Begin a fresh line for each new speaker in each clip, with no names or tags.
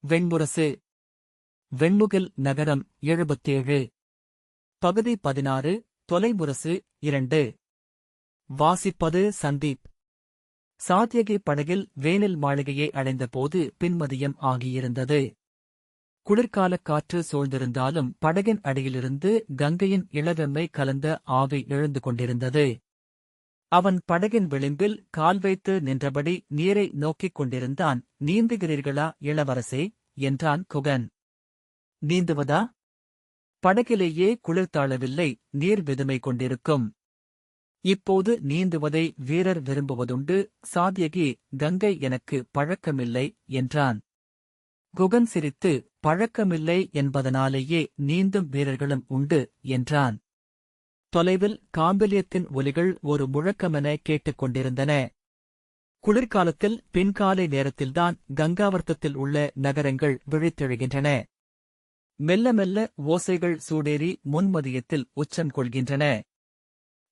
வெண்முரசு. வெண்முகில் நகரம் 77. பகுதி 16. தொலைமுரசு 2. வாசிப்பது சந்தீப். சாத்யகி படகில் வேனில் மாளிகையை அடைந்தபோது பின்மதியம் ஆகியிருந்தது. குளிர்காலக் காற்று சூழ்ந்திருந்தாலும் படகின் அடியிலிருந்து கங்கையின் இளவெம்மை கலந்த ஆவி எழுந்து கொண்டிருந்தது. அவன் படகின் விளிம்பில் கால் வைத்து நின்றபடி நீரை நோக்கிக் கொண்டிருந்தான். நீந்துகிறீர்களா இளவரசே? என்றான் குகன். நீந்துவதா? படகிலேயே குளிர்தாழவில்லை, நீர் வெதுமை கொண்டிருக்கும். இப்போது நீந்துவதை வீரர் விரும்புவதுண்டு. சாத்யகி, கங்கை எனக்கு பழக்கமில்லை என்றான். குகன் சிரித்து, பழக்கமில்லை என்பதனாலேயே நீந்தும் வீரர்களும் உண்டு என்றான். தொலைவில் காம்பிலியத்தின் ஒலிகள் ஒரு முழக்கமென கேட்டுக் கொண்டிருந்தன. குளிர்காலத்தில் பின்காலை நேரத்தில்தான் கங்காவர்த்தத்தில் உள்ள நகரங்கள் விழித்தெழுகின்றன. மெல்ல மெல்ல ஓசைகள் சூடேறி முன்மதியத்தில் உச்சம் கொள்கின்றன.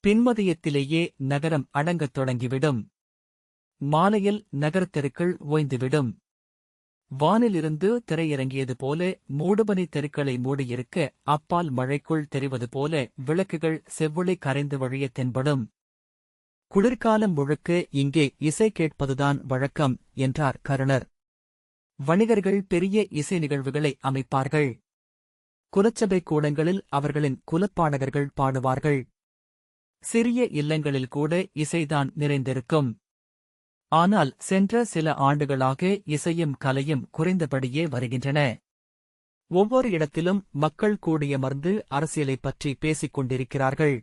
பின்மதியத்திலேயே நகரம் அடங்கத் தொடங்கிவிடும். மாலையில் நகரத்தெருக்கள் ஓய்ந்துவிடும். வானிலிருந்து திரையிறங்கியது போல மூடுபனி தெருக்களை மூடியிருக்க அப்பால் மழைக்குள் தெரிவது போல விளக்குகள் செவ்வொளி கரைந்து வழிய தென்படும். குளிர்காலம் முழுக்க இங்கே இசை கேட்பதுதான் வழக்கம் என்றார் கருணர். வணிகர்கள் பெரிய இசை நிகழ்வுகளை அமைப்பார்கள். குலச்சபை கூடங்களில் அவர்களின் குலப்பாடகர்கள் பாடுவார்கள். சிறிய இல்லங்களில் கூட இசைதான் நிறைந்திருக்கும். ஆனால் சென்ற சில ஆண்டுகளாக இசையும் கலையும் குறைந்தபடியே வருகின்றன. ஒவ்வொரு இடத்திலும் மக்கள் கூடியமர்ந்து அரசியலைப் பற்றி பேசிக் கொண்டிருக்கிறார்கள்.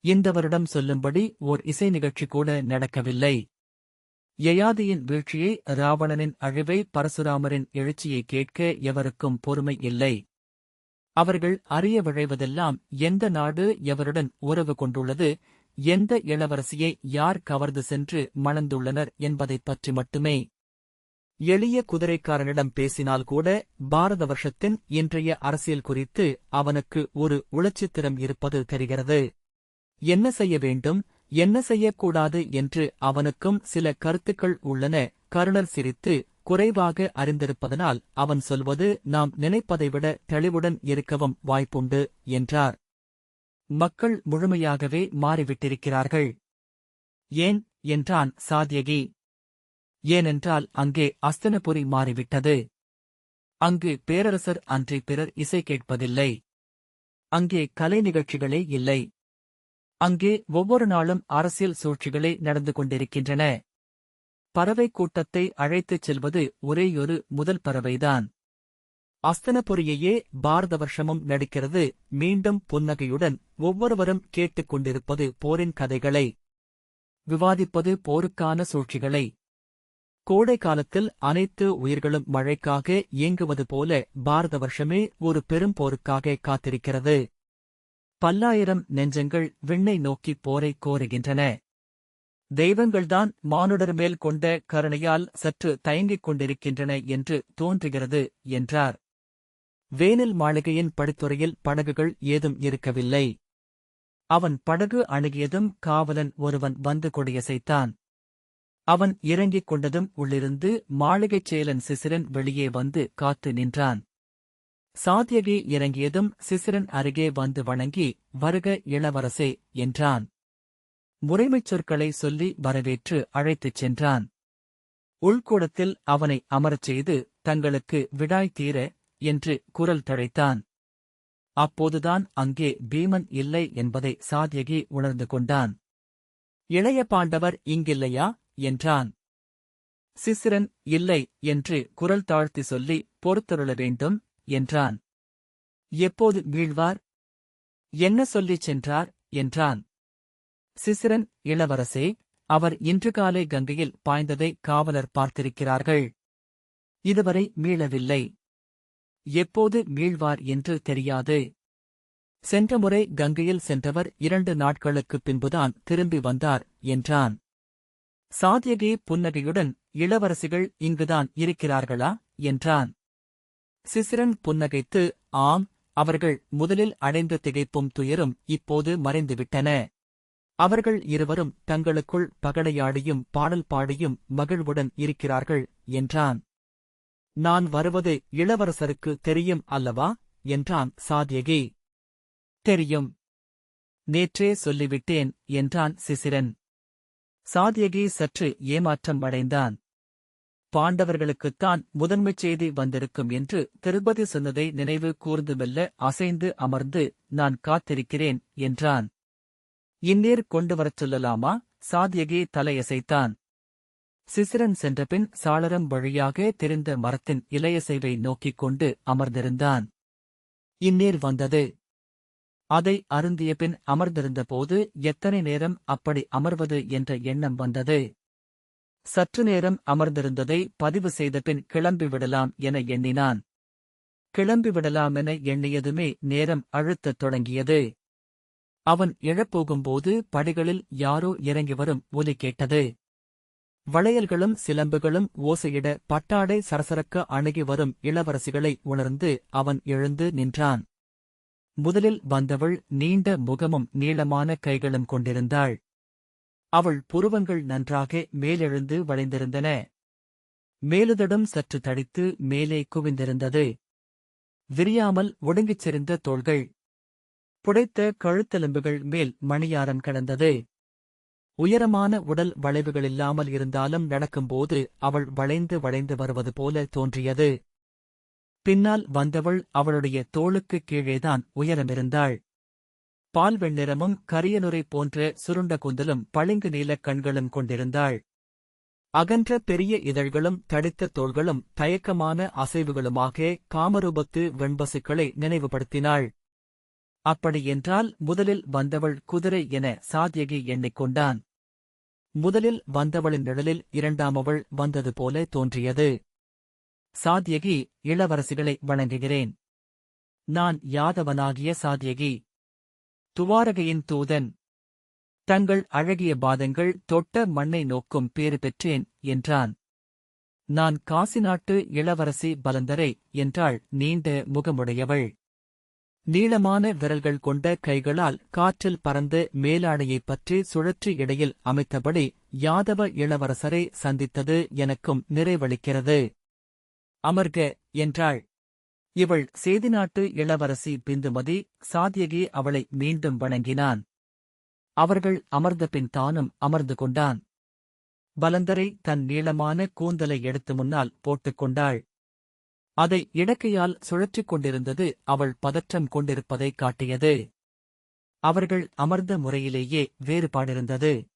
இந்த வருடம் சொல்லும்படி ஓர் இசை நிகழ்ச்சி கூட நடக்கவில்லை. யயாதியின் வீழ்ச்சியை, ராவணனின் அழிவை, பரசுராமரின் எழுச்சியை கேட்க எவருக்கும் பொறுமை இல்லை. அவர்கள் அறிய விழைவதெல்லாம் எந்த நாடு எவருடன் உறவு கொண்டுள்ளது, எந்த இளவரசியை யார் கவர்ந்து சென்று மணந்துள்ளனர் என்பதைப் பற்றி மட்டுமே. எளிய குதிரைக்காரனிடம் பேசினால் கூட பாரத வருஷத்தின் இன்றைய அரசியல் குறித்து அவனுக்கு ஒரு உளச்சித்திரம் இருப்பது தெரிகிறது. என்ன செய்ய வேண்டும், என்ன செய்யக்கூடாது என்று அவனுக்கும் சில கருத்துக்கள் உள்ளன. கருணர் சிரித்து, குறைவாக அறிந்திருப்பதனால் அவன் சொல்வது நாம் நினைப்பதைவிட தெளிவுடன் இருக்கவும் வாய்ப்புண்டு என்றார். மக்கள் முழுமையாகவே மாறிவிட்டிருக்கிறார்கள். ஏன் என்றான் சாத்யகி. ஏனென்றால் அங்கே அஸ்தினபுரி மாறிவிட்டது. அங்கு பேரரசர் அன்றி பிறர் இசை கேட்பதில்லை. அங்கே கலை நிகழ்ச்சிகளே இல்லை. அங்கே ஒவ்வொரு நாளும் அரசியல் சூழ்ச்சிகளே நடந்து கொண்டிருக்கின்றன. பறவை கூட்டத்தை அழைத்துச் செல்வது ஒரேயொரு முதல் பறவைதான். அஸ்தனபுரியையே பாரத வருஷமும் நடிக்கிறது. மீண்டும் புன்னகையுடன் ஒவ்வொருவரும் கேட்டுக் கொண்டிருப்பது போரின் கதைகளை, விவாதிப்பது போருக்கான சூழ்ச்சிகளை. கோடை காலத்தில் அனைத்து உயிர்களும் மழைக்காக இயங்குவது போல பாரத வருஷமே ஒரு பெரும் போருக்காக காத்திருக்கிறது. பல்லாயிரம் நெஞ்சங்கள் விண்ணை நோக்கி போரை கோருகின்றன. தெய்வங்கள்தான் மானுடர் மேல் கொண்ட கருணையால் சற்று தயங்கிக் கொண்டிருக்கின்றன என்று தோன்றுகிறது என்றார். வேனில் மாளிகையின் படித்துறையில் படகுகள் ஏதும் இருக்கவில்லை. அவன் படகு அணுகியதும் காவலன் ஒருவன் வந்து கொடியசைத்தான். அவன் இறங்கிக் கொண்டதும் உள்ளிருந்து மாளிகைச் செயலன் சிசிரன் வெளியே வந்து காத்து நின்றான். சாத்யகி இறங்கியதும் சிசிரன் அருகே வந்து வணங்கி, வருக இளவரசே என்றான். முறைமைச் சொற்களை சொல்லி வரவேற்று அழைத்துச் சென்றான். உள்கூடத்தில் அவனை அமரச் செய்து, தங்களுக்கு விடாய் தீர என்று குரல் தழைத்தான். அப்போதுதான் அங்கே பீமன் இல்லை என்பதை சாத்யகி உணர்ந்து கொண்டான். இளைய பாண்டவர் இங்கில்லையா என்றான். சிசிரன் இல்லை என்று குரல் தாழ்த்தி சொல்லி பொறுத்தருள வேண்டும் என்றான். எப்போது வீழ்வார்? என்ன சொல்லிச் சென்றார் என்றான். சிசிரன், இளவரசே, அவர் இன்று காலை கங்கையில் பாய்ந்ததை காவலர் பார்த்திருக்கிறார்கள். இதுவரை மீளவில்லை. எப்போது மீழ்வார் என்று தெரியாது. சென்ற முறை கங்கையில் சென்றவர் 2 நாட்களுக்குப் பின்புதான் திரும்பி வந்தார் என்றான். சாத்யகி புன்னகையுடன், இளவரசிகள் இங்குதான் இருக்கிறார்களா என்றான். சிசிரன் புன்னகைத்து, ஆம், அவர்கள் முதலில் அடைந்து திகைப்பும் துயரும் இப்போது மறைந்துவிட்டன. அவர்கள் இருவரும் தங்களுக்குள் பகடையாடியும் பாடல் பாடியும் மகிழ்வுடன் இருக்கிறார்கள் என்றான். நான் வருவது இளவரசருக்கு தெரியும் அல்லவா என்றான் சாத்யகி. தெரியும். நேற்றே சொல்லிவிட்டேன் என்றான் சிசிரன். சாத்யகி சற்று ஏமாற்றம் அடைந்தான். பாண்டவர்களுக்குத்தான் முதன்மைச் செய்தி வந்திருக்கும் என்று திருப்பதி சொன்னதை நினைவு கூர்ந்து மெல்ல அசைந்து அமர்ந்து நான் காத்திருக்கிறேன் என்றான். இந்நீர் கொண்டு வரச் சொல்லலாமா? சாத்யகி தலையசைத்தான். சிசிரன் சென்றபின் சாளரம் வழியாக தெரிந்த மரத்தின் இலையசைவை நோக்கிக் கொண்டு அமர்ந்திருந்தான். இந்நீர் வந்தது. அதை அருந்தியபின் அமர்ந்திருந்தபோது எத்தனை நேரம் அப்படி அமர்வது என்ற எண்ணம் வந்தது. சற்று நேரம் அமர்ந்திருந்ததை பதிவு செய்தபின் கிளம்பிவிடலாம் என எண்ணினான். கிளம்பிவிடலாமென எண்ணியதுமே நேரம் அழுத்தத் தொடங்கியது. அவன் எழப்போகும்போது படிகளில் யாரோ இறங்கி வரும் ஒலி கேட்டது. வளையல்களும் சிலம்புகளும் ஓசையிட பட்டாடை சரசரக்க அணுகி வரும் இளவரசிகளை உணர்ந்து அவன் எழுந்து நின்றான். முதலில் வந்தவள் நீண்ட முகமும் நீளமான கைகளும் கொண்டிருந்தாள். அவள் புருவங்கள் நன்றாக மேலெழுந்து வளைந்திருந்தன. மேலுதடும் சற்று தடித்து மேலே குவிந்திருந்தது. விரியாமல் ஒடுங்கிச் செறிந்த தோள்கள். புடைத்த கழுத்தெலும்புகள் மேல் மணியாரம் கிடந்தது. உயரமான உடல் வளைவுகளில்லாமல் இருந்தாலும் நடக்கும்போது அவள் வளைந்து வளைந்து வருவது போல தோன்றியது. பின்னால் வந்தவள் அவளுடைய தோளுக்குக் கீழேதான் உயரமிருந்தாள். பால் வெண்ணிறமும் கரியனுரை போன்ற சுருண்ட கூந்தலும் பளிங்கு நீலக் கண்களும் கொண்டிருந்தாள். அகன்ற பெரிய இதழ்களும் தடித்த தோள்களும் தயக்கமான அசைவுகளுமாக காமரூபத்து வெண்பசுக்களை நினைவுபடுத்தினாள். அப்படியென்றால் முதலில் வந்தவள் குதிரை என சாத்யகி எண்ணிக்கொண்டான். முதலில் வந்தவளின் நிழலில் இரண்டாமவள் வந்தது போல தோன்றியது. சாத்யகி, இளவரசிகளை வணங்குகிறேன். நான் யாதவனாகிய சாத்யகி, துவாரகையின் தூதன். தங்கள் அழகிய பாதங்கள் தொட்ட மண்ணை நோக்கும் பேறு பெற்றேன் என்றான். நான் காசி நாட்டு இளவரசி பலந்தரை என்றாள் நீண்ட முகமுடையவள். நீளமான விரல்கள் கொண்ட கைகளால் காற்றில் பறந்த மேலாடையைப் பற்றி சுழற்சி இடையில் அமைத்தபடி யாதவ இளவரசரை சந்தித்தது எனக்கும் நிறைவளிக்கிறது. அமர்க என்றாள். இவள் சேதிநாட்டு இளவரசி பிந்துமதி. சாத்யகி அவளை மீண்டும் வணங்கினான். அவர்கள் அமர்ந்தபின் தானும் அமர்ந்து கொண்டான். பலந்தரை தன் நீளமான கூந்தலை எடுத்து முன்னால் போட்டுக்கொண்டாள். அதை இடக்கையால் சுழற்றிக் கொண்டிருந்தது அவள் பதற்றம் கொண்டிருப்பதைக் காட்டியது. அவர்கள் அமர்ந்த முறையிலேயே வேறுபாடிருந்தது.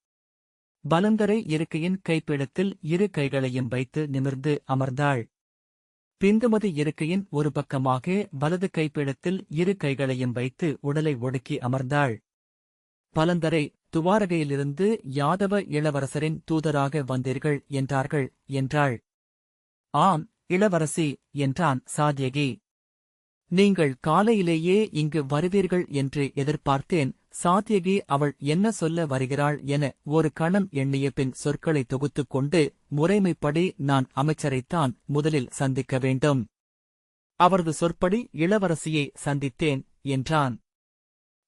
பலந்தரை இருக்கையின் கைப்பிடத்தில் இரு கைகளையும் வைத்து நிமிர்ந்து அமர்ந்தாள். பிந்துமதி இருக்கையின் ஒரு பக்கமாக வலது கைப்பிடத்தில் இரு கைகளையும் வைத்து உடலை ஒடுக்கி அமர்ந்தாள். பலந்தரை, துவாரகையிலிருந்து யாதவ இளவரசரின் தூதராக வந்தீர்கள் என்றார்கள் என்றாள். ஆம் இளவரசி என்றான் சாத்யகி. நீங்கள் காலையிலேயே இங்கு வருவீர்கள் என்று எதிர்பார்த்தேன். சாத்யகி அவள் என்ன சொல்ல வருகிறாள் என ஒரு கணம் எண்ணிய பின் சொற்களை தொகுத்துக் கொண்டு, முறைமைப்படி நான் அமைச்சரைத்தான் முதலில் சந்திக்க வேண்டும். அவரது சொற்படி இளவரசியை சந்தித்தேன் என்றான்.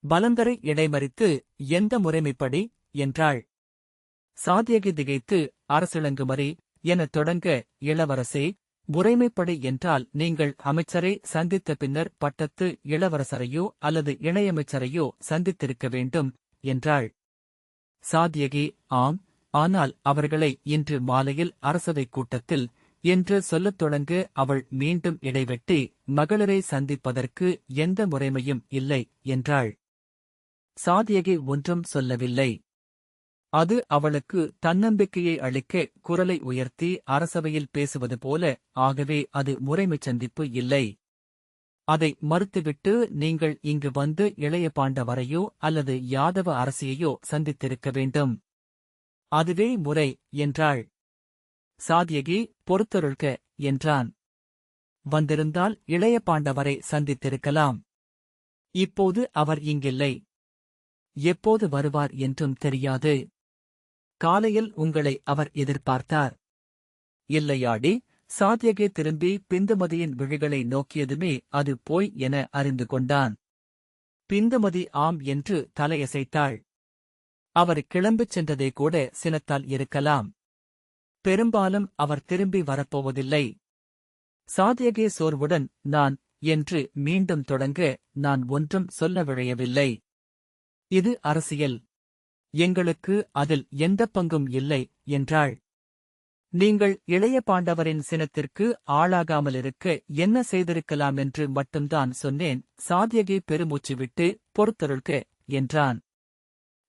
பலந்தரை இடைமறித்து, எந்த முறைமைப்படி என்றாள். சாத்யகி திகைத்து, அரசிளங்குமரி எனத் தொடங்க, இளவரசே, முறைமைப்படி என்றால் நீங்கள் அமைச்சரை சந்தித்த பின்னர் பட்டத்து இளவரசரையோ அல்லது இணையமைச்சரையோ சந்தித்திருக்க வேண்டும் என்றாள். சாத்யகி, ஆம், ஆனால் அவர்களை இன்று மாலையில் அரசவைக் கூட்டத்தில் என்று சொல்லத் தொடங்க அவள் மீண்டும் இடைவெட்டி, மகளிரை சந்திப்பதற்கு எந்த முறைமையும் இல்லை என்றாள். சாத்யகி ஒன்றும் சொல்லவில்லை. அது அவளுக்கு தன்னம்பிக்கையை அளிக்க குரலை உயர்த்தி அரசவையில் பேசுவது போல, ஆகவே அது முறைமைச் சந்திப்பு இல்லை. அதை மறுத்துவிட்டு நீங்கள் இங்கு வந்து இளைய பாண்டவரையோ அல்லது யாதவ அரசியையோ சந்தித்திருக்க வேண்டும். அதுவே முறை என்றாள். சாத்யகி, பொறுத்தருள்க என்றான். வந்திருந்தால் இளைய பாண்டவரை சந்தித்திருக்கலாம். இப்போது அவர் இங்கில்லை. எப்போது வருவார் என்றும் தெரியாது. காலையில் உங்களை அவர் எதிர்பார்த்தார். இல்லையாடி? சாத்யகி திரும்பி பிந்துமதியின் விழிகளை நோக்கியதுமே அது போய் என அறிந்து கொண்டான். பிந்துமதி ஆம் என்று தலையசைத்தாள். அவர் கிளம்பிச் சென்றதே கூட சினத்தால் இருக்கலாம். பெரும்பாலும் அவர் திரும்பி வரப்போவதில்லை. சாத்யகி சோர்வுடன் நான் என்று மீண்டும் தொடங்க நான் ஒன்றும் சொல்ல விழையவில்லை. இது அரசியல். எங்களுக்கு அதில் எந்தப் பங்கும் இல்லை என்றாள். நீங்கள் இளைய பாண்டவரின் சினத்திற்கு ஆளாகாமலிருக்க என்ன செய்திருக்கலாம் என்று மட்டும்தான் சொன்னேன். சாத்யகி பெருமூச்சு விட்டு பொறுத்தருள்க என்றான்.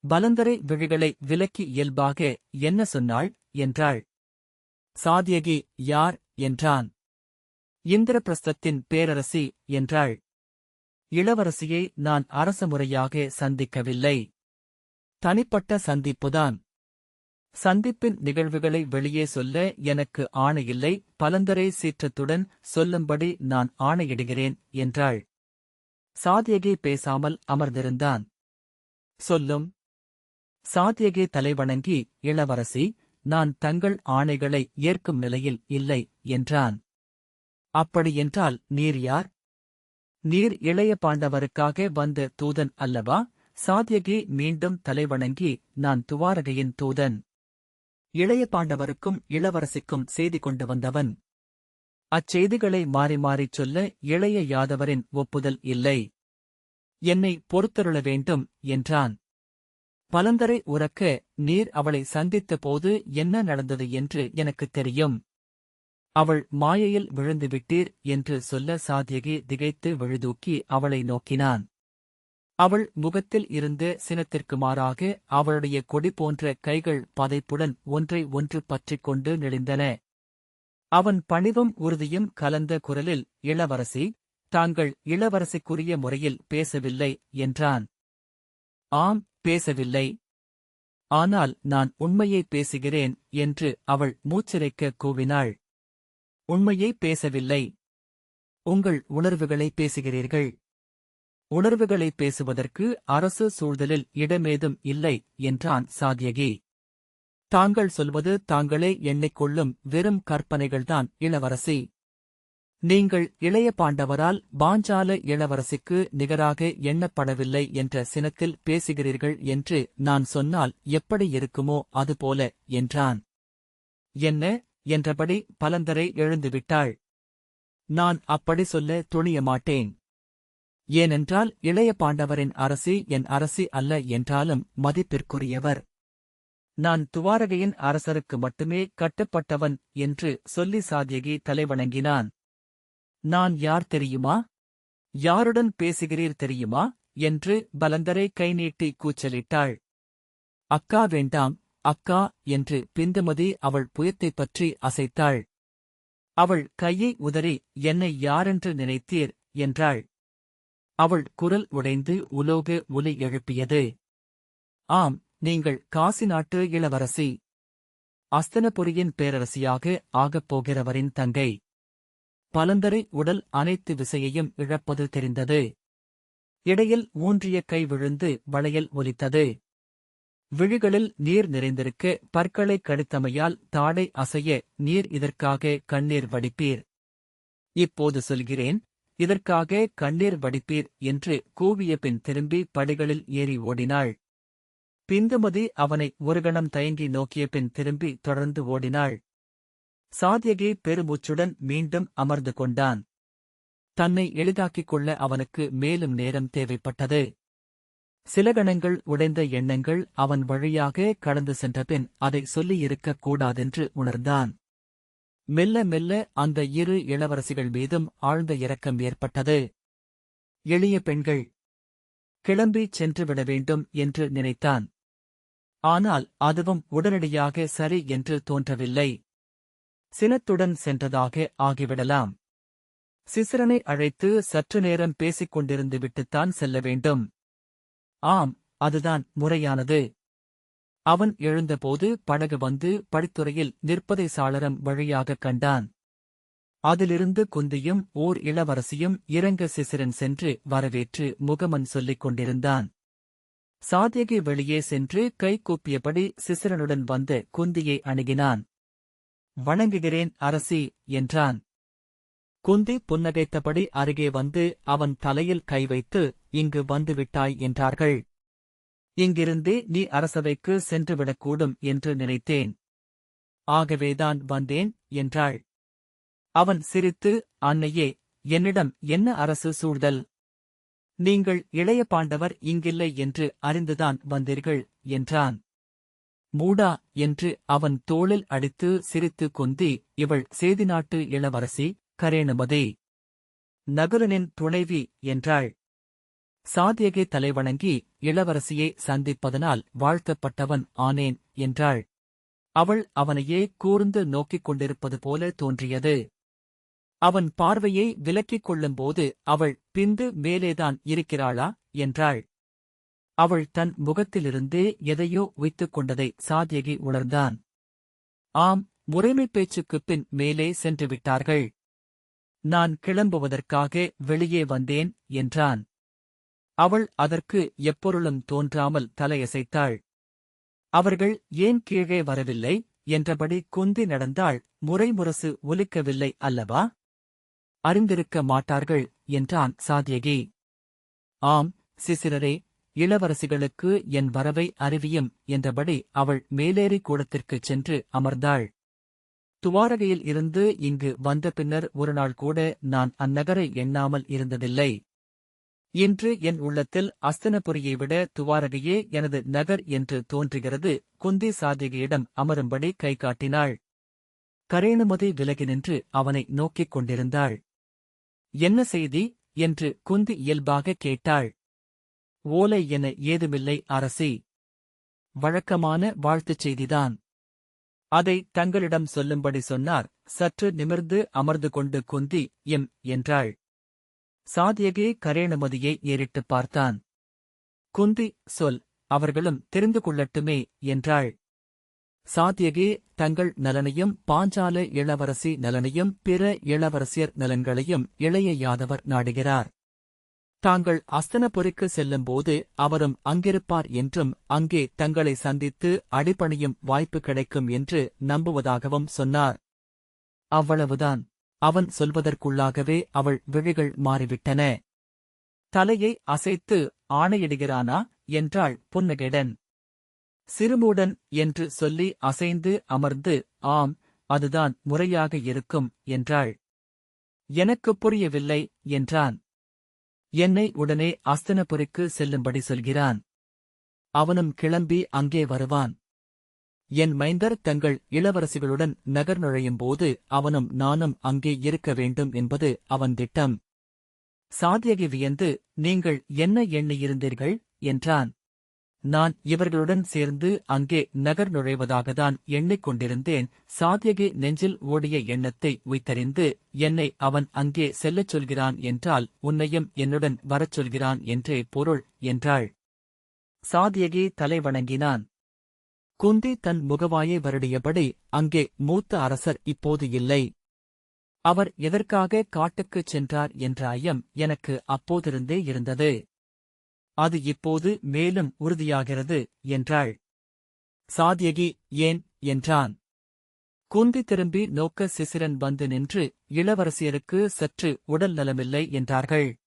பலந்தரை விழிகளை விலக்கி இயல்பாக என்ன சொன்னாள் என்றாள். சாத்யகி யார் என்றான். இந்திரபிரஸ்தத்தின் பேரரசி என்றாள். இளவரசியை நான் அரசமுறையாக சந்திக்கவில்லை. தனிப்பட்ட சந்திப்புதான். சந்திப்பின் நிகழ்வுகளை வெளியே சொல்ல எனக்கு ஆணையில்லை. பலந்தரை சீற்றத்துடன் சொல்லும்படி நான் ஆணையிடுகிறேன் என்றாள். சாத்யகி பேசாமல் அமர்ந்திருந்தான். சொல்லும். சாத்யகி தலைவணங்கி இளவரசி, நான் தங்கள் ஆணைகளை ஏற்கும் நிலையில் இல்லை என்றான். அப்படியென்றால் நீர் யார்? நீர் இளைய பாண்டவருக்காக வந்த தூதன் அல்லவா? சாத்யகி மீண்டும் தலைவணங்கி நான் துவாரகையின் தூதன். இளைய பாண்டவருக்கும் இளவரசிக்கும் செய்தி கொண்டு வந்தவன். அச்செய்திகளை மாறி மாறிச் சொல்ல இளைய யாதவரின் ஒப்புதல் இல்லை. என்னை பொறுத்தருள வேண்டும் என்றான். பலந்தரை உரக்க, நீர் அவளை சந்தித்த போது என்ன நடந்தது என்று எனக்குத் தெரியும். அவள் மாயையில் விழுந்துவிட்டீர் என்று சொல்ல சாத்யகி திகைத்து விழுதூக்கி அவளை நோக்கினான். அவள் முகத்தில் இருந்த சினத்திற்கு மாறாக அவளுடைய கொடி போன்ற கைகள் பதைப்புடன் ஒன்றை ஒன்று பற்றிக் கொண்டு நெளிந்தன. அவன் பணிவும் உறுதியும் கலந்த குரலில், இளவரசி, தாங்கள் இளவரசிக்குரிய முறையில் பேசவில்லை என்றான். ஆம், பேசவில்லை. ஆனால் நான் உண்மையை பேசுகிறேன் என்று அவள் மூச்சிறைக்க கூவினாள். உண்மையை பேசவில்லை. உங்கள் உணர்வுகளை பேசுகிறீர்கள். உணர்வுகளை பேசுவதற்கு அரசு சூழ்தலில் இடமேதும் இல்லை என்றான் சாத்யகி. தாங்கள் சொல்வது தாங்களே எண்ணிக்கொள்ளும் வெறும் கற்பனைகள்தான் இளவரசி. நீங்கள் இளைய பாண்டவரால் பாஞ்சால இளவரசிக்கு நிகராக எண்ணப்படவில்லை என்ற சினத்தில் பேசுகிறீர்கள் என்று நான் சொன்னால் எப்படி இருக்குமோ அதுபோல என்றான். என்ன என்றபடி பலந்தரை எழுந்துவிட்டாள். நான் அப்படி சொல்ல துணிய மாட்டேன். ஏனென்றால் இளைய பாண்டவரின் அரசி என் அரசி அல்ல என்றாலும் மதிப்பிற்குரியவர். நான் துவாரகையின் அரசருக்கு மட்டுமே கட்டுப்பட்டவன் என்று சொல்லி சாத்யகி தலைவணங்கினான். நான் யார் தெரியுமா? யாருடன் பேசுகிறீர் தெரியுமா என்று பலந்தரை கை நீட்டி கூச்சலிட்டாள். அக்கா வேண்டாம், அக்கா என்று பிந்துமதி அவள் புயத்தைப் பற்றி அசைத்தாள். அவள் கையை உதறி என்னை யாரென்று நினைத்தீர் என்றாள். அவள் குரல் உடைந்து உலோக ஒலி எழுப்பியது. ஆம், நீங்கள் காசி நாட்டு இளவரசி. அஸ்தனபுரியின் பேரரசியாக ஆகப் போகிறவரின் தங்கை. பலந்தரை உடல் அனைத்து விசையையும் இழப்பது தெரிந்தது. இடையில் ஊன்றிய கை விழுந்து வளையல் ஒலித்தது. விழிகளில் நீர் நிறைந்திருக்க பற்களை கடித்தமையால் தாடை அசைய நீர் இதற்காக கண்ணீர் வடிப்பீர். இப்போது சொல்கிறேன், இதற்காக கண்ணீர் வடிப்பீர் என்று கூவிய பின் திரும்பி படிகளில் ஏறி ஓடினாள். பிந்துமதி அவனை ஒரு கணம் தயங்கி நோக்கிய பின் திரும்பி தொடர்ந்து ஓடினாள். சாத்யகி பெருமூச்சுடன் மீண்டும் அமர்ந்து கொண்டான். தன்னை எளிதாக்கிக் கொள்ள அவனுக்கு மேலும் நேரம் தேவைப்பட்டது. சில கணங்கள் உடைந்த எண்ணங்கள் அவன் வழியாக கடந்து சென்றபின் அதை சொல்லியிருக்கக் கூடாதென்று உணர்ந்தான். மெல்ல மெல்ல அந்த இரு இளவரசிகள் மீதும் ஆழ்ந்த இரக்கம் ஏற்பட்டது. எளிய பெண்கள். கிளம்பிச் சென்றுவிட வேண்டும் என்று நினைத்தான். ஆனால் அதுவும் உடனடியாக சரி என்று தோன்றவில்லை. சினத்துடன் சென்றதாக ஆகிவிடலாம். சிசிரனை அழைத்து சற்று நேரம் பேசிக் கொண்டிருந்து விட்டுத்தான் செல்ல வேண்டும். ஆம், அதுதான் முறையானது. அவன் எழுந்தபோது படகு வந்து படித்துறையில் நிற்பதை சாளரம் வழியாகக் கண்டான். அதிலிருந்து குந்தியும் ஓர் இளவரசியும் இறங்க சிசிரன் சென்று வரவேற்று முகமன் சொல்லிக் கொண்டிருந்தான். சாத்யகி வெளியே சென்று கை கூப்பியபடி சிசிரனுடன் வந்த குந்தியை அணுகினான். வணங்குகிறேன் அரசி என்றான். குந்தி புன்னகைத்தபடி அருகே வந்து அவன் தலையில் கை வைத்து, இங்கு வந்துவிட்டாய் என்றார்கள். இங்கிருந்தே நீ அரசவைக்கு சென்றுவிடக்கூடும் என்று நினைத்தேன். ஆகவேதான் வந்தேன் என்றாள். அவன் சிரித்து, அன்னையே, என்னிடம் என்ன அரசு சூழ்தல்? நீங்கள் இளைய பாண்டவர் இங்கில்லை என்று அறிந்துதான் வந்தீர்கள் என்றான். மூடா என்று அவன் தோளில் அடித்து சிரித்து குந்தி, இவள் சேதி நாட்டு இளவரசி கரேணுமதி, நகுலனின் துணைவி என்றாள். சாத்யகி தலைவணங்கி, இளவரசியை சந்திப்பதனால் வாழ்த்தப்பட்டவன் ஆனேன் என்றாள். அவள் அவனையே கூர்ந்து நோக்கிக் கொண்டிருப்பது போல தோன்றியது. அவன் பார்வையை விலக்கிக் கொள்ளும்போது அவள் பிந்து மேலேதான் இருக்கிறாளா என்றாள். அவள் தன் முகத்திலிருந்தே எதையோ உய்த்துக் கொண்டதை சாத்யகி உணர்ந்தான். ஆம், முறைமைப் பேச்சுக்குப் பின் மேலே சென்று விட்டார்கள். நான் கிளம்புவதற்காக வெளியே வந்தேன் என்றான். அவள் அதற்கு எப்பொருளும் தோன்றாமல் தலையசைத்தாள். அவர்கள் ஏன் கீழே வரவில்லை என்றபடி குந்தி நடந்தாள். முறைமுரசு ஒலிக்கவில்லை அல்லவா? அறிந்திருக்க மாட்டார்கள் என்றான் சாத்யகி. ஆம் சிசிரரே, இளவரசிகளுக்கு என் வரவை அறிவியும் என்றபடி அவள் மேலேறி கூடத்திற்குச் சென்று அமர்ந்தாள். துவாரகையில் இருந்து இங்கு வந்த பின்னர் ஒருநாள் கூட நான் அந்நகரை எண்ணாமல் இருந்ததில்லை. இன்று என் உள்ளத்தில் அஸ்தினபுரியை விட துவாரகையே எனது நகர் என்று தோன்றுகிறது. குந்தி சாத்யகியிடம் அமரும்படி கை காட்டினாள். கரேணுமதி விலகி நின்று அவனை நோக்கிக் கொண்டிருந்தாள். என்ன செய்தி என்று குந்தி இயல்பாக கேட்டாள். ஓலை என ஏதுமில்லை அரசி. வழக்கமான வாழ்த்துச் செய்திதான். அதை தங்களிடம் சொல்லும்படி சொன்னார். சற்று நிமிர்ந்து அமர்ந்து கொண்டு குந்தி எம் என்றாள். சாத்யகி கரேணுமதியை ஏறிட்டுப் பார்த்தான். குந்தி சொல், அவர்களும் தெரிந்து கொள்ளட்டுமே என்றாள். சாத்யகி தங்கள் நலனையும் பாஞ்சால இளவரசி நலனையும் பிற இளவரசியர் நலன்களையும் இளைய யாதவர் நாடுகிறார். தாங்கள் அஸ்தினபுரிக்கு செல்லும்போது அவரும் அங்கிருப்பார் என்றும் அங்கே தங்களை சந்தித்து அடிபணியும் வாய்ப்பு கிடைக்கும் என்று நம்புவதாகவும் சொன்னார். அவ்வளவுதான். அவன் சொல்வதற்குள்ளாகவே அவள் விழிகள் மாறிவிட்டன. தலையை அசைத்து ஆணையிடுகிறானா என்றாள் புன்னகையுடன். சிறுமூடன் என்று சொல்லி அசைந்து அமர்ந்து, ஆம், அதுதான் முறையாக இருக்கும் என்றாள். எனக்குப் புரியவில்லை என்றான். என்னை உடனே அஸ்தினபுரிக்கு செல்லும்படி சொல்கிறான். அவனும் கிளம்பி அங்கே வருவான். என் மைந்தர் தங்கள் இளவரசிகளுடன் நகர் நுழையும்போது அவனும் நானும் அங்கே இருக்க வேண்டும் என்பது அவன் திட்டம். சாத்யகி வியந்து, நீங்கள் என்ன எண்ணியிருந்தீர்கள் என்றான். நான் இவர்களுடன் சேர்ந்து அங்கே நகர் நுழைவதாகத்தான் எண்ணிக் கொண்டிருந்தேன். சாத்யகி நெஞ்சில் ஓடிய எண்ணத்தை உய்த்தறிந்து, என்னை அவன் அங்கே செல்லச் சொல்கிறான் என்றால் உன்னையும் என்னுடன் வரச் சொல்கிறான் என்றே பொருள் என்றாள். சாத்யகி தலை வணங்கினான். குந்தி தன் முகவாயை வருடியபடி, அங்கே மூத்த அரசர் இப்போது இல்லை. அவர் எதற்காக காட்டுக்குச் சென்றார் என்ற ஐயம் எனக்கு அப்போதிருந்தே இருந்தது. அது இப்போது மேலும் உறுதியாகிறது என்றாள். சாத்யகி ஏன் என்றான். குந்தி திரும்பி நோக்க சிசிரன் வந்து நின்று, இளவரசியருக்கு சற்று உடல் நலமில்லை என்றார்கள்.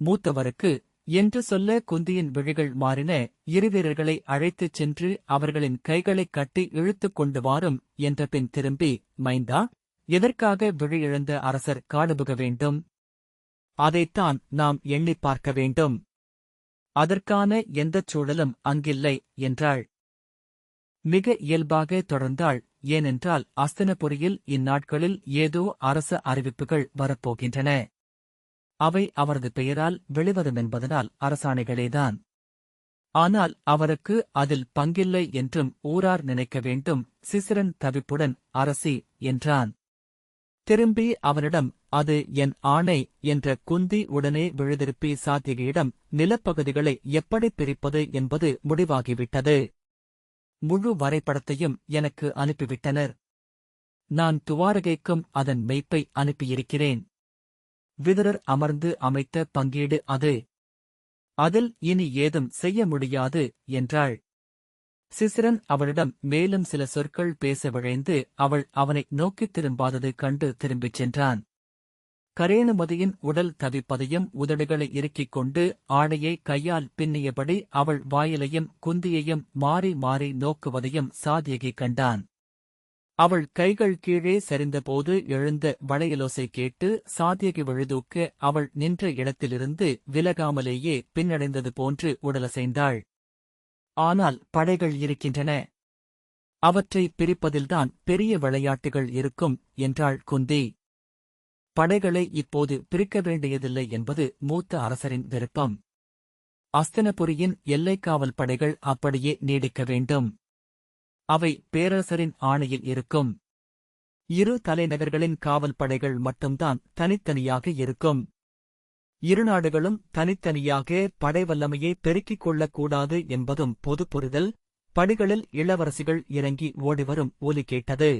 மூத்தவருக்கு என்று சொல்ல குந்தியின் விழிகள் மாறின. இருவீரர்களை அழைத்துச் சென்று அவர்களின் கைகளைக் கட்டி இழுத்துக் கொண்டு வாரும் என்ற பின் திரும்பி, மைந்தா, எதற்காக விழியிழந்த அரசர் காடுபுக வேண்டும்? அதைத்தான் நாம் எண்ணிப் பார்க்க வேண்டும். அதற்கான எந்தச் சூழலும் அங்கில்லை என்றாள். மிக இயல்பாக தொடர்ந்தாள். ஏனென்றால் அஸ்தினபுரியில் இந்நாட்களில் ஏதோ அரச அறிவிப்புகள் வரப்போகின்றன. அவை அவரது பெயரால் வெளிவருமென்பதனால் அரசாணைகளேதான். ஆனால் அவருக்கு அதில் பங்கில்லை என்றும் ஊரார் நினைக்க வேண்டும். சிசிரன் தவிப்புடன் அரசி என்றான். திரும்பி அவனிடம், அது என் ஆணை என்ற குந்தி உடனே விழுதிருப்பி சாத்யகியிடம், நிலப்பகுதிகளை எப்படிப் பிரிப்பது என்பது முடிவாகிவிட்டது. முழு வரைபடத்தையும் எனக்கு அனுப்பிவிட்டனர். நான் துவாரகைக்கும் அதன் மெய்ப்பை அனுப்பியிருக்கிறேன். விதுரர் அமர்ந்து அமைத்த பங்கீடு அது. அதில் இனி ஏதும் செய்ய முடியாது என்றாள். சிசிரன் அவளிடம் மேலும் சில சொற்கள் பேச விழைந்து அவள் அவனை நோக்கித் திரும்பாதது கண்டு திரும்பிச் சென்றான். கரேணுமதியின் உடல் தவிப்பதையும் உதடுகளை இறுக்கிக் கொண்டு ஆடையை கையால் பின்னியபடி அவள் வாயிலையும் குந்தியையும் மாறி மாறி நோக்குவதையும் சாத்யகி கண்டான். அவள் கைகள் கீழே சரிந்தபோது எழுந்த வளையலோசை கேட்டு சாத்யகி விழுதூக்க அவள் நின்ற இடத்திலிருந்து விலகாமலேயே பின்னடைந்தது போன்று உடலசைந்தாள். ஆனால் படைகள் இருக்கின்றன. அவற்றை பிரிப்பதில்தான் பெரிய விளையாட்டுகள் இருக்கும் என்றாள் குந்தி. படைகளை இப்போது பிரிக்க வேண்டியதில்லை என்பது மூத்த அரசரின் விருப்பம். அஸ்தினபுரியின் எல்லைக்காவல் படைகள் அப்படியே நீடிக்க வேண்டும். அவை பேரரசரின் ஆணையில் இருக்கும். இரு தலைநகர்களின் காவல் படைகள் மட்டும்தான் தனித்தனியாக இருக்கும். இரு நாடுகளும் தனித்தனியாக படை வல்லமையை பெருக்கிக் கொள்ளக்கூடாது என்பதும் பொது புரிதல். படிகளில் இளவரசிகள் இறங்கி ஓடிவரும் ஒலி கேட்டது.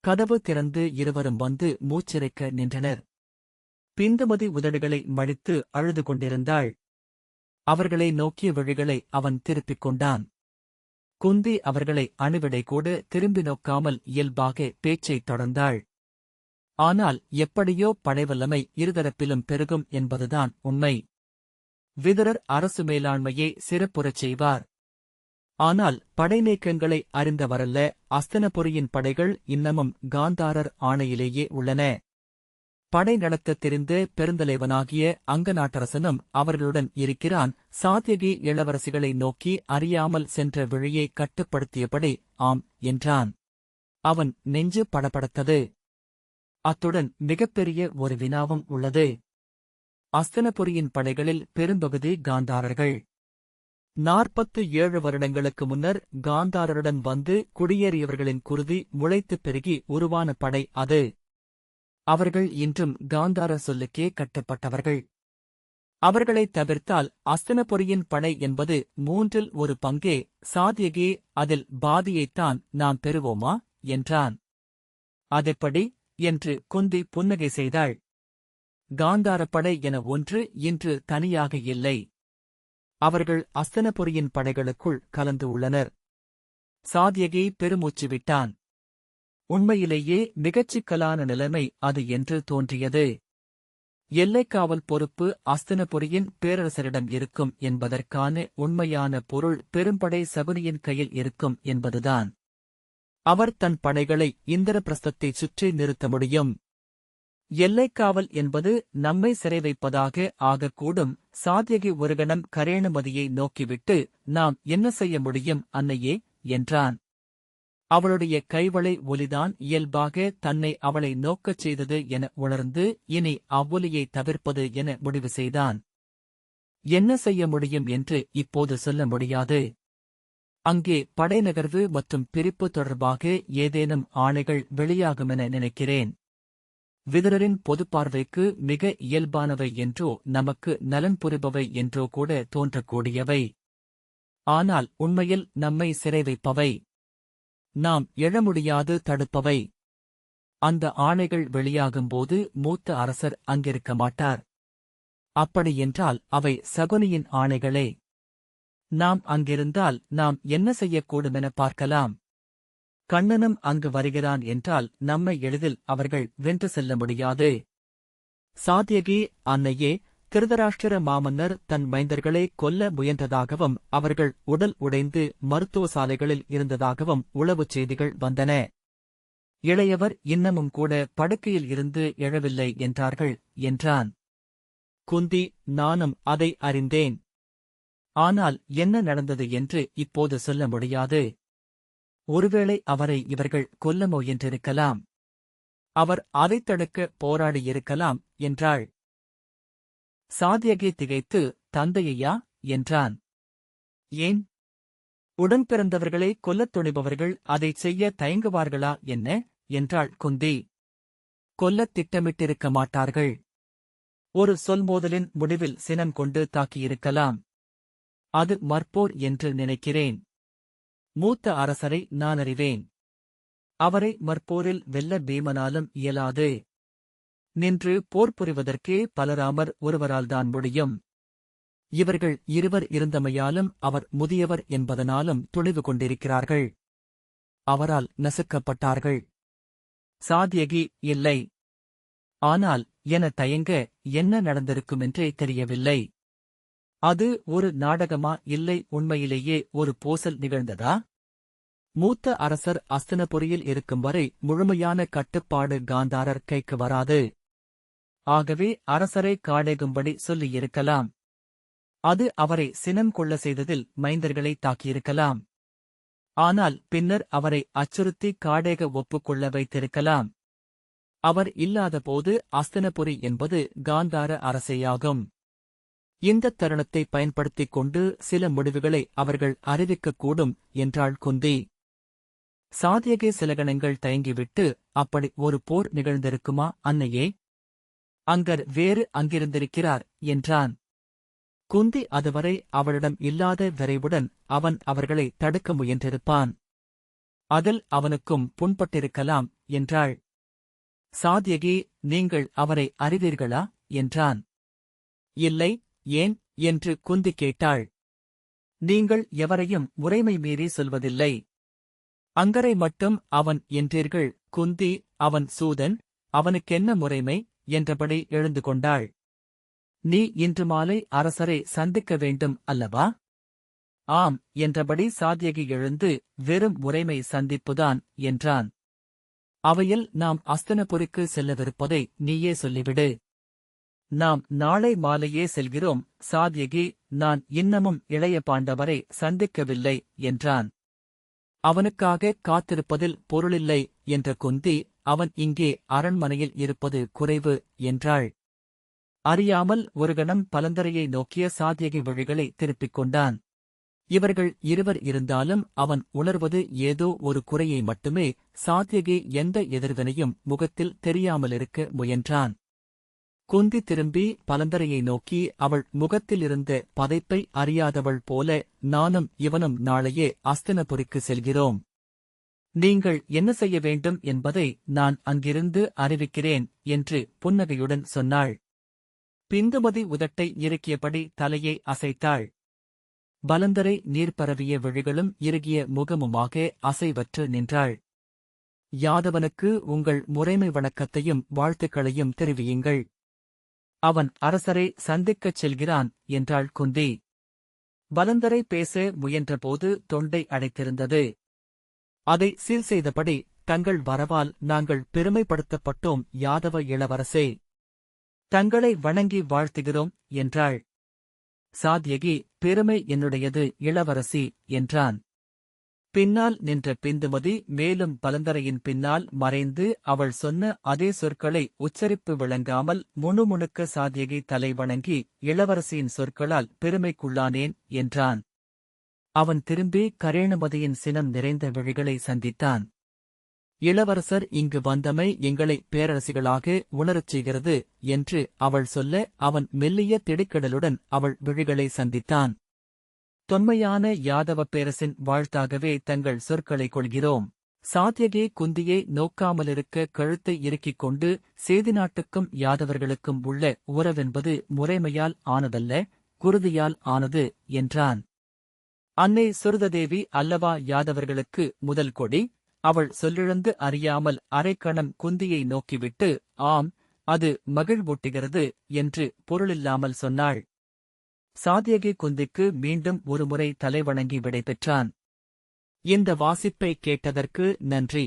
கதவு திறந்து இருவரும் வந்து மூச்சிறைக்க நின்றனர். பிந்துமதி உதடுகளை மடித்து அழுது கொண்டிருந்தாள். அவர்களை நோக்கிய விழிகளை அவன் திருப்பிக் கொண்டான். குந்தி அவர்களை அணுவிடை கூட திரும்பி நோக்காமல் இயல்பாக பேச்சைத் தொடர்ந்தாள். ஆனால் எப்படியோ படைவல்லமை இருதரப்பிலும் பெருகும் என்பதுதான் உண்மை. விதுரர் அரசு மேலாண்மையை சிறப்புறச் செய்வார். ஆனால் படைநீக்கங்களை அறிந்தவரல்ல. அஸ்தினபுரியின் படைகள் இன்னமும் காந்தாரர் ஆணையிலேயே உள்ளன. படை நடத்தத் தெரிந்த பெருந்தலைவனாகிய அங்கநாட்டரசனும் அவர்களுடன் இருக்கிறான். சாத்யகி இளவரசிகளை நோக்கி அறியாமல் சென்ற விழியை கட்டுப்படுத்தியபடி ஆம் என்றான். அவன் நெஞ்சு படபடத்தது. அத்துடன் மிகப்பெரிய ஒரு வினாவும் உள்ளது. அஸ்தினபுரியின் படைகளில் பெரும்பகுதி காந்தாரர்கள். 47 வருடங்களுக்கு முன்னர் காந்தாரருடன் வந்து குடியேறியவர்களின் குருதி முளைத்துப் பெருகி உருவான படை அது. அவர்கள் இன்றும் காந்தார சொல்லுக்கே கட்டுப்பட்டவர்கள். அவர்களைத் தவிர்த்தால் அஸ்தினபுரியின் படை என்பது 1/3 பங்கே. சாத்யகி, அதில் பாதியைத்தான் நாம் பெறுவோமா என்றான். அதெப்படி என்று குந்தி புன்னகை செய்தாள். காந்தாரப்படை என ஒன்று இன்று தனியாக இல்லை. அவர்கள் அஸ்தினபுரியின் படைகளுக்குள் கலந்து உள்ளனர். சாத்யகி பெருமூச்சு விட்டான். உண்மையிலேயே மிகச்சிக்கலான நிலைமை அது என்று தோன்றியது. எல்லைக்காவல் பொறுப்பு அஸ்தினபுரியின் பேரரசரிடம் இருக்கும் என்பதற்கான உண்மையான பொருள் பெரும்படை சகுனியின் கையில் இருக்கும் என்பதுதான். அவர் தன் படைகளை இந்திரபிரஸ்தத்தை சுற்றி நிறுத்த முடியும். எல்லைக்காவல் என்பது நம்மை சிறை வைப்பதாக ஆகக்கூடும். சாத்யகி ஒரு கணம் கரேணுமதியை நோக்கிவிட்டு, நாம் என்ன செய்ய முடியும் அன்னையே என்றான். அவளுடைய கைவளை ஒலிதான் இயல்பாக தன்னை அவளை நோக்கச் செய்தது என உணர்ந்து இனி அவ்வொலியை தவிர்ப்பது என முடிவு செய்தான். என்ன செய்ய முடியும் என்று இப்போது சொல்ல முடியாது. அங்கே படைநகர்வு மற்றும் பிரிப்பு தொடர்பாக ஏதேனும் ஆணைகள் வெளியாகுமென நினைக்கிறேன். விதுரரின் பொதுப்பார்வைக்கு மிக இயல்பானவை என்றோ நமக்கு நலன் புரிபவை என்றோ கூட தோன்றக்கூடியவை. ஆனால் உண்மையில் நம்மை சிறை வைப்பவை. நாம் எழ முடியாது தடுப்பவை. அந்த ஆணைகள் வெளியாகும்போது மூத்த அரசர் அங்கிருக்க மாட்டார். அப்படியென்றால் அவை சகுனியின் ஆணைகளே. நாம் அங்கிருந்தால் நாம் என்ன செய்யக்கூடுமென பார்க்கலாம். கண்ணனும் அங்கு வருகிறான் என்றால் நம்மை எளிதில் அவர்கள் வென்று செல்ல முடியாது. சாத்யகி, அன்னையே, திருதராஷ்டிர மாமன்னர் தன் மைந்தர்களை கொல்ல முயன்றதாகவும் அவர்கள் உடல் உடைந்து மருத்துவசாலைகளில் இருந்ததாகவும் உளவுச் செய்திகள் வந்தன. இளையவர் இன்னமும் கூட படுக்கையில் இருந்து எழவில்லை என்றார்கள் என்றான். குந்தி, நானும் அதை அறிந்தேன். ஆனால் என்ன நடந்தது என்று இப்போது சொல்ல முடியாது. ஒருவேளை அவரை இவர்கள் கொல்ல முயன்றிருக்கலாம். அவர் அதைத் தடுக்க போராடியிருக்கலாம் என்றாள். சாத்யகி திகைத்து, தந்தையா என்றான். ஏன்? உடன் பிறந்தவர்களை கொல்லத் துணிபவர்கள் அதைச் செய்ய தயங்குவார்களா என்ன என்றாள் குந்தி. கொல்லத் திட்டமிட்டிருக்க மாட்டார்கள். ஒரு சொல்மோதலின் முடிவில் சினம் கொண்டு தாக்கியிருக்கலாம். அது மற்போர் என்று நினைக்கிறேன். மூத்த அரசரை நான் அறிவேன். அவரை மற்போரில் வெல்ல பீமனாலும் இயலாது. நின்று போர் புரிவதற்கே பலராமர் ஒருவரால்தான் முடியும். இவர்கள் இருவர் இருந்தமையாலும் அவர் முதியவர் என்பதனாலும் துணிவு கொண்டிருக்கிறார்கள். அவரால் நசுக்கப்பட்டார்கள். சாத்யகி, இல்லை. ஆனால் என தயங்க என்ன நடந்திருக்குமென்றே தெரியவில்லை. அது ஒரு நாடகமா இல்லை உண்மையிலேயே ஒரு போசல் நிகழ்ந்ததா? மூத்த அரசர் அஸ்தினபுரியில் இருக்கும் வரை முழுமையான கட்டுப்பாடு காந்தாரர் கைக்கு வராது. ஆகவே அரசரை காடேகும்படி சொல்லியிருக்கலாம். அது அவரை சினம் கொள்ள செய்ததில் மைந்தர்களை தாக்கியிருக்கலாம். ஆனால் பின்னர் அவரை அச்சுறுத்தி காடேக ஒப்புக்கொள்ள வைத்திருக்கலாம். அவர் இல்லாதபோது அஸ்தினபுரி என்பது காந்தார அரசேயாகும். இந்தத் தருணத்தை பயன்படுத்திக் கொண்டு சில முடிவுகளை அவர்கள் அறிவிக்கக்கூடும் என்றாள் குந்தி. சாத்யகி சில கணங்கள் தயங்கிவிட்டு, அப்படி ஒரு போர் நிகழ்ந்திருக்குமா அன்னையே? அங்கர் வேறு அங்கிருந்திருக்கிறார் என்றான். குந்தி அதுவரை அவளிடம் இல்லாத விரைவுடன் அவன் அவர்களை தடுக்க முயன்றிருப்பான். அதில் அவனுக்கும் புண்பட்டிருக்கலாம் என்றாள். சாத்யகி, நீங்கள் அவரை அறிவீர்களா என்றான். இல்லை, ஏன் என்று குந்தி கேட்டாள். நீங்கள் எவரையும் முறைமை மீறி சொல்வதில்லை. அங்கரை மட்டும் அவன் என்றீர்கள் குந்தி. அவன் சூதன், அவனுக்கென்ன முறைமை என்றபடி எழுந்து கொண்டாள். நீ இன்று மாலை அரசரை சந்திக்க வேண்டும் அல்லவா? ஆம் என்றபடி சாத்யகி எழுந்து, வெறும் முறைமை சந்திப்புதான் என்றான். அவையில் நாம் அஸ்தினபுரிக்கு செல்லவிருப்பதை நீயே சொல்லிவிடு. நாம் நாளை மாலையே செல்கிறோம் சாத்யகி. நான் இன்னமும் இளைய பாண்டவரை சந்திக்கவில்லை என்றான். அவனுக்காக காத்திருப்பதில் பொருளில்லை என்ற குந்தி, அவன் இங்கே அரண்மனையில் இருப்பது குறைவு என்றாள். அறியாமல் ஒரு கணம் பலந்தரையை நோக்கிய சாத்யகி விழிகளை திருப்பிக் கொண்டான். இவர்கள் இருவர் இருந்தாலும் அவன் உணர்வது ஏதோ ஒரு குறையை மட்டுமே. சாத்யகி எந்த எதிர்வினையும் முகத்தில் தெரியாமலிருக்க முயன்றான். குந்தி திரும்பி பலந்தரையை நோக்கி அவள் முகத்திலிருந்த பதைப்பை அறியாதவள் போல, நானும் இவனும் நாளையே அஸ்தினபுரிக்கு செல்கிறோம். நீங்கள் என்ன செய்ய வேண்டும் என்பதை நான் அங்கிருந்து அறிவிக்கிறேன் என்று புன்னகையுடன் சொன்னாள். பிந்துமதி உதட்டை இறுக்கியபடி தலையை அசைத்தாள். பலந்தரை நீர்பரவிய விழிகளும் இறுகிய முகமுமாக அசைவற்று நின்றாள். யாதவனுக்கு உங்கள் முறைமை வணக்கத்தையும் வாழ்த்துக்களையும் தெரிவியுங்கள். அவன் அரசரை சந்திக்கச் செல்கிறான் என்றாள் குந்தி. பலந்தரை பேச முயன்றபோது தொண்டை அடைத்திருந்தது. அதை சீர் செய்தபடி, தங்கள் வரவால் நாங்கள் பெருமைப்படுத்தப்பட்டோம் யாதவ இளவரசே. தங்களை வணங்கி வாழ்த்துகிறோம் என்றாள். சாத்யகி, பெருமை என்னுடையது இளவரசி என்றான். பின்னால் நின்ற பிந்துமதி மேலும் பலந்தரையின் பின்னால் மறைந்து அவள் சொன்ன அதே சொற்களை உச்சரிப்பு விளங்காமல் முணுமுணுக்க சாத்யகி தலை வணங்கி, இளவரசியின் சொற்களால் பெருமைக்குள்ளானேன் என்றான். அவன் திரும்பி கரேணுமதியின் சினம் நிறைந்த விழிகளை சந்தித்தான். இளவரசர் இங்கு வந்தமை எங்களை பேரரசிகளாக உணரச் செய்கிறது என்று அவள் சொல்ல, அவன் மெல்லிய திடுக்கிடலுடன் அவள் விழிகளை சந்தித்தான். தொன்மையான யாதவ பேரரசின் வாழ்த்தாகவே தங்கள் சொற்களை கொள்கிறோம். சாத்யகி குந்தியை நோக்காமலிருக்க கழுத்தை இறுக்கிக் கொண்டு, சேதி நாட்டுக்கும் யாதவர்களுக்கும் உள்ள உறவென்பது முறைமையால் ஆனதல்ல, குருதியால் ஆனது என்றான். அன்னை சுருததேவி அல்லவா யாதவர்களுக்கு முதல் கொடி? அவள் சொல்லிழந்து அறியாமல் அரைக்கணம் குந்தியை நோக்கிவிட்டு, ஆம், அது மகிழ்வூட்டுகிறது என்று பொருளில்லாமல் சொன்னாள். சாத்யகி குந்திக்கு மீண்டும் ஒருமுறை தலைவணங்கி விடை பெற்றான். இந்த வாசிப்பை கேட்டதற்கு நன்றி.